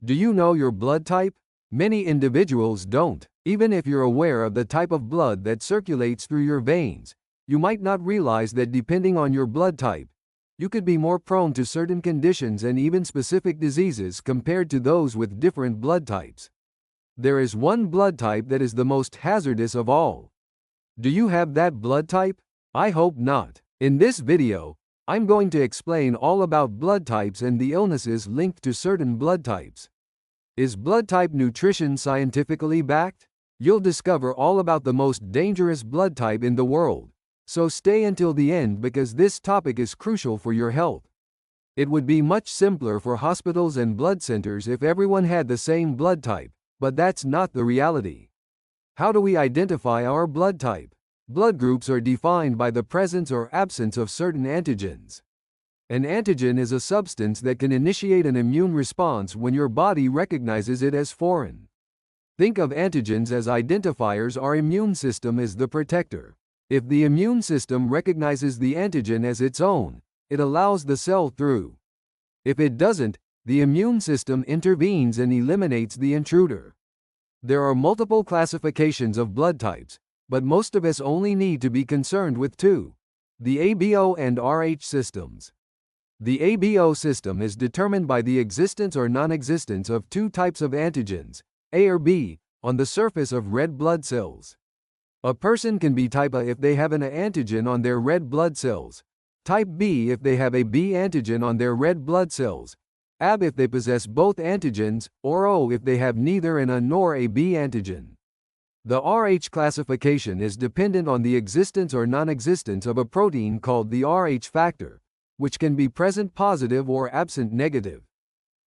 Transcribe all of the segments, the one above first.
Do you know your blood type? Many individuals don't. Even if you're aware of the type of blood that circulates through your veins, you might not realize that depending on your blood type, you could be more prone to certain conditions and even specific diseases compared to those with different blood types. There is one blood type that is the most hazardous of all. Do you have that blood type? I hope not. In this video, I'm going to explain all about blood types and the illnesses linked to certain blood types. Is blood type nutrition scientifically backed? You'll discover all about the most dangerous blood type in the world. So stay until the end because this topic is crucial for your health. It would be much simpler for hospitals and blood centers if everyone had the same blood type, but that's not the reality. How do we identify our blood type? Blood groups are defined by the presence or absence of certain antigens. An antigen is a substance that can initiate an immune response when your body recognizes it as foreign. Think of antigens as identifiers. Our immune system is the protector. If the immune system recognizes the antigen as its own, it allows the cell through. If it doesn't, the immune system intervenes and eliminates the intruder. There are multiple classifications of blood types, but most of us only need to be concerned with two: the ABO and RH systems. The ABO system is determined by the existence or non-existence of two types of antigens, A or B, on the surface of red blood cells. A person can be type A if they have an A antigen on their red blood cells, type B if they have a B antigen on their red blood cells, AB if they possess both antigens, or O if they have neither an A nor a B antigen. The RH classification is dependent on the existence or non-existence of a protein called the RH factor, which can be present positive or absent negative.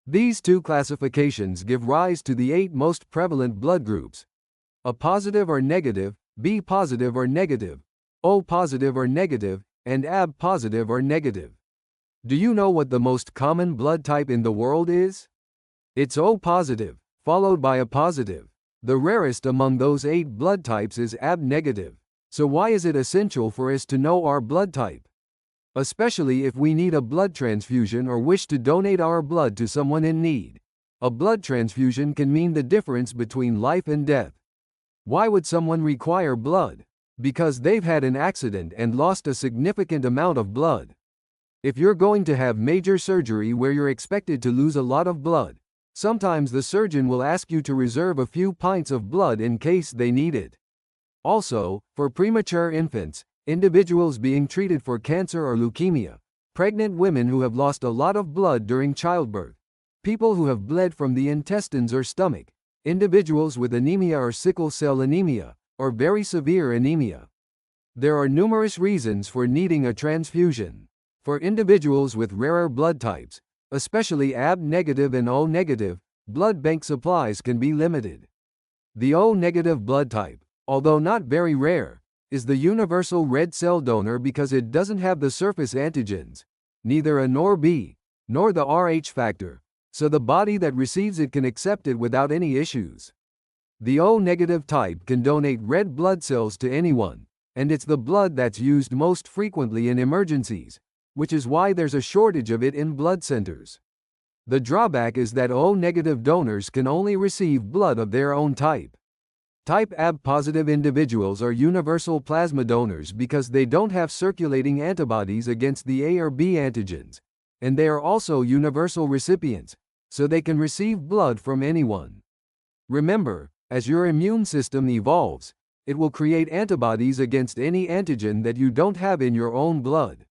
These two classifications give rise to the 8 most prevalent blood groups: A positive or negative, B positive or negative, O positive or negative, and AB positive or negative. Do you know what the most common blood type in the world is? It's O positive, followed by A positive. The rarest among those 8 blood types is AB negative. So why is it essential for us to know our blood type? Especially if we need a blood transfusion or wish to donate our blood to someone in need. A blood transfusion can mean the difference between life and death. Why would someone require blood? Because they've had an accident and lost a significant amount of blood. If you're going to have major surgery where you're expected to lose a lot of blood, sometimes the surgeon will ask you to reserve a few pints of blood in case they need it. Also, for premature infants, individuals being treated for cancer or leukemia, pregnant women who have lost a lot of blood during childbirth, people who have bled from the intestines or stomach, individuals with anemia or sickle cell anemia, or very severe anemia. There are numerous reasons for needing a transfusion. For individuals with rarer blood types, especially AB negative and O negative, blood bank supplies can be limited. The O negative blood type, although not very rare, is the universal red cell donor because it doesn't have the surface antigens, neither A nor B, nor the RH factor, so the body that receives it can accept it without any issues. The O negative type can donate red blood cells to anyone, and it's the blood that's used most frequently in emergencies, which is why there's a shortage of it in blood centers. The drawback is that O negative donors can only receive blood of their own type. Type AB positive individuals are universal plasma donors because they don't have circulating antibodies against the A or B antigens, and they are also universal recipients, so they can receive blood from anyone. Remember, as your immune system evolves, it will create antibodies against any antigen that you don't have in your own blood.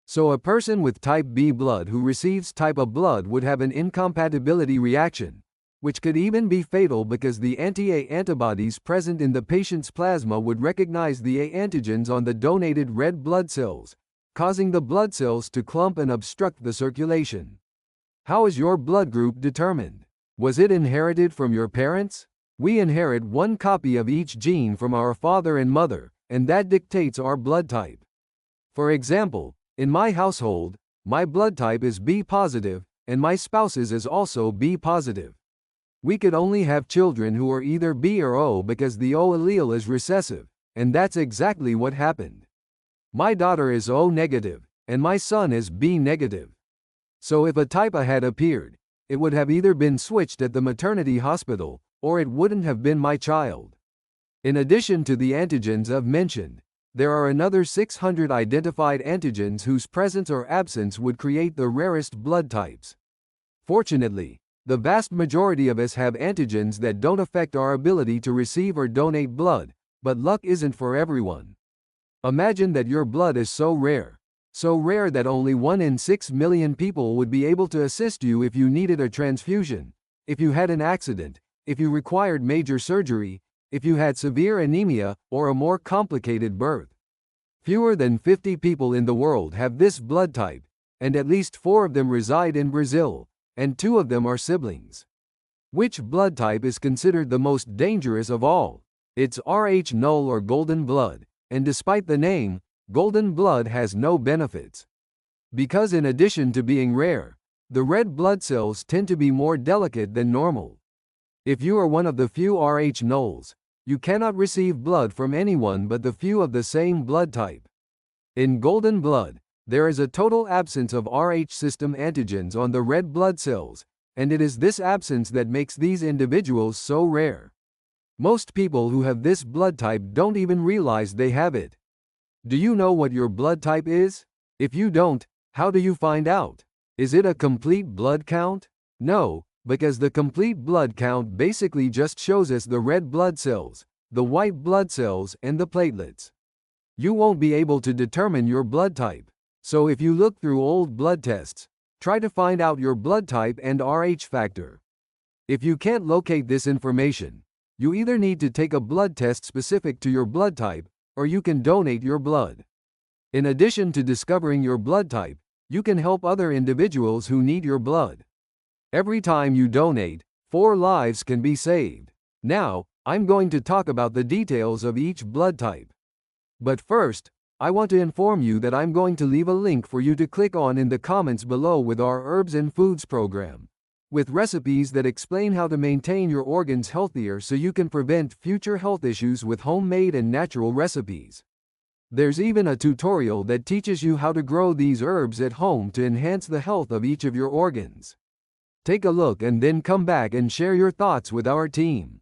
So a person with type B blood who receives type A blood would have an incompatibility reaction, which could even be fatal because the anti-A antibodies present in the patient's plasma would recognize the A antigens on the donated red blood cells, causing the blood cells to clump and obstruct the circulation. How is your blood group determined? Was it inherited from your parents? We inherit one copy of each gene from our father and mother, and that dictates our blood type. For example, in my household, my blood type is B positive, and my spouse's is also B positive. We could only have children who are either B or O because the O allele is recessive, and that's exactly what happened. My daughter is O negative, and my son is B negative. So if a type A had appeared, it would have either been switched at the maternity hospital, or it wouldn't have been my child. In addition to the antigens I've mentioned, there are another 600 identified antigens whose presence or absence would create the rarest blood types. Fortunately, the vast majority of us have antigens that don't affect our ability to receive or donate blood, but luck isn't for everyone. Imagine that your blood is so rare that only 1 in 6 million people would be able to assist you if you needed a transfusion, if you had an accident, if you required major surgery, if you had severe anemia, or a more complicated birth. Fewer than 50 people in the world have this blood type, and at least 4 of them reside in Brazil, and 2 of them are siblings. Which blood type is considered the most dangerous of all? It's Rh null or golden blood, and despite the name, golden blood has no benefits. Because in addition to being rare, the red blood cells tend to be more delicate than normal. If you are one of the few Rh nulls, you cannot receive blood from anyone but the few of the same blood type. In golden blood, there is a total absence of Rh system antigens on the red blood cells, and it is this absence that makes these individuals so rare. Most people who have this blood type don't even realize they have it. Do you know what your blood type is? If you don't, how do you find out? Is it a complete blood count? No, because the complete blood count basically just shows us the red blood cells, the white blood cells, and the platelets. You won't be able to determine your blood type. So if you look through old blood tests, try to find out your blood type and Rh factor. If you can't locate this information, you either need to take a blood test specific to your blood type, or you can donate your blood. In addition to discovering your blood type, you can help other individuals who need your blood. Every time you donate, 4 lives can be saved. Now, I'm going to talk about the details of each blood type. But first, I want to inform you that I'm going to leave a link for you to click on in the comments below with our Herbs and Foods program, with recipes that explain how to maintain your organs healthier so you can prevent future health issues with homemade and natural recipes. There's even a tutorial that teaches you how to grow these herbs at home to enhance the health of each of your organs. Take a look and then come back and share your thoughts with our team.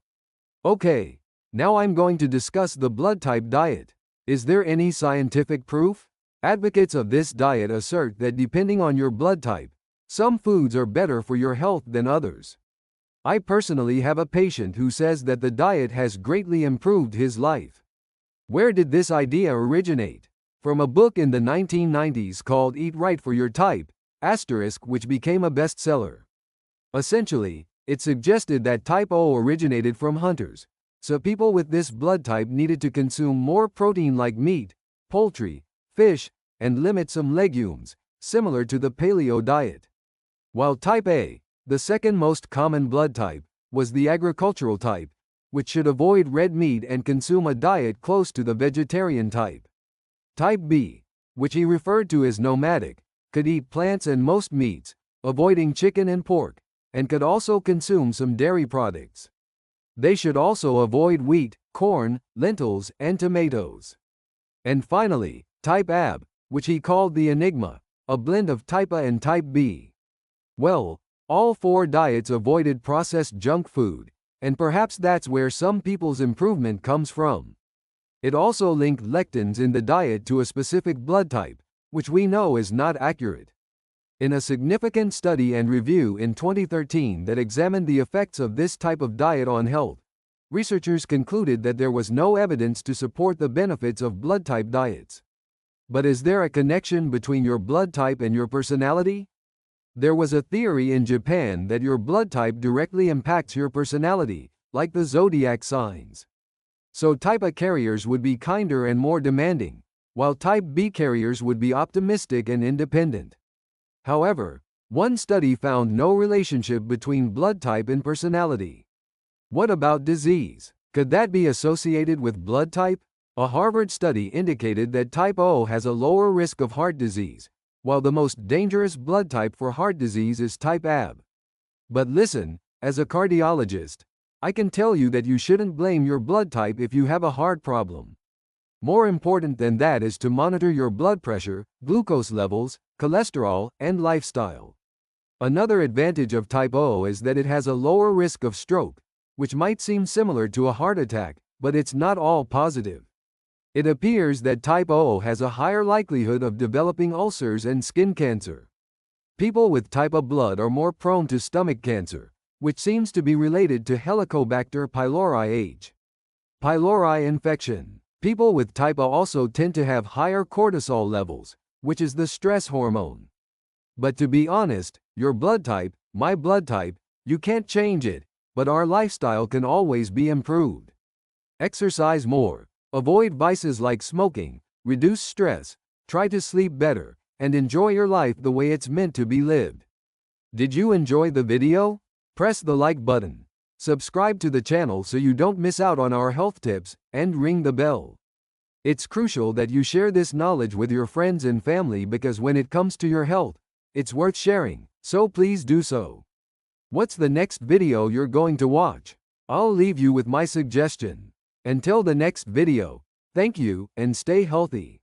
Okay, now I'm going to discuss the blood type diet. Is there any scientific proof? Advocates of this diet assert that depending on your blood type, some foods are better for your health than others. I personally have a patient who says that the diet has greatly improved his life. Where did this idea originate? From a book in the 1990s called Eat Right for Your Type, which became a bestseller. Essentially, it suggested that type O originated from hunters, so people with this blood type needed to consume more protein like meat, poultry, fish, and limit some legumes, similar to the paleo diet. While type A, the second most common blood type, was the agricultural type, which should avoid red meat and consume a diet close to the vegetarian type. Type B, which he referred to as nomadic, could eat plants and most meats, avoiding chicken and pork, and could also consume some dairy products. They should also avoid wheat, corn, lentils, and tomatoes. And finally, type AB, which he called the enigma, a blend of type A and type B. Well, all 4 diets avoided processed junk food, and perhaps that's where some people's improvement comes from. It also linked lectins in the diet to a specific blood type, which we know is not accurate. In a significant study and review in 2013 that examined the effects of this type of diet on health, researchers concluded that there was no evidence to support the benefits of blood type diets. But is there a connection between your blood type and your personality? There was a theory in Japan that your blood type directly impacts your personality, like the zodiac signs. So type A carriers would be kinder and more demanding, while type B carriers would be optimistic and independent. However, one study found no relationship between blood type and personality. What about disease? Could that be associated with blood type? A Harvard study indicated that type O has a lower risk of heart disease, while the most dangerous blood type for heart disease is type AB. But listen, as a cardiologist, I can tell you that you shouldn't blame your blood type if you have a heart problem. More important than that is to monitor your blood pressure, glucose levels, cholesterol, and lifestyle. Another advantage of type O is that it has a lower risk of stroke, which might seem similar to a heart attack, but it's not all positive. It appears that type O has a higher likelihood of developing ulcers and skin cancer. People with type O blood are more prone to stomach cancer, which seems to be related to Helicobacter pylori H. pylori infection. People with type O also tend to have higher cortisol levels, which is the stress hormone. But to be honest, your blood type, my blood type, you can't change it, but our lifestyle can always be improved. Exercise more, avoid vices like smoking, reduce stress, try to sleep better, and enjoy your life the way it's meant to be lived. Did you enjoy the video? Press the like button, subscribe to the channel so you don't miss out on our health tips, and ring the bell. It's crucial that you share this knowledge with your friends and family because when it comes to your health, it's worth sharing, so please do so. What's the next video you're going to watch? I'll leave you with my suggestion. Until the next video, thank you and stay healthy.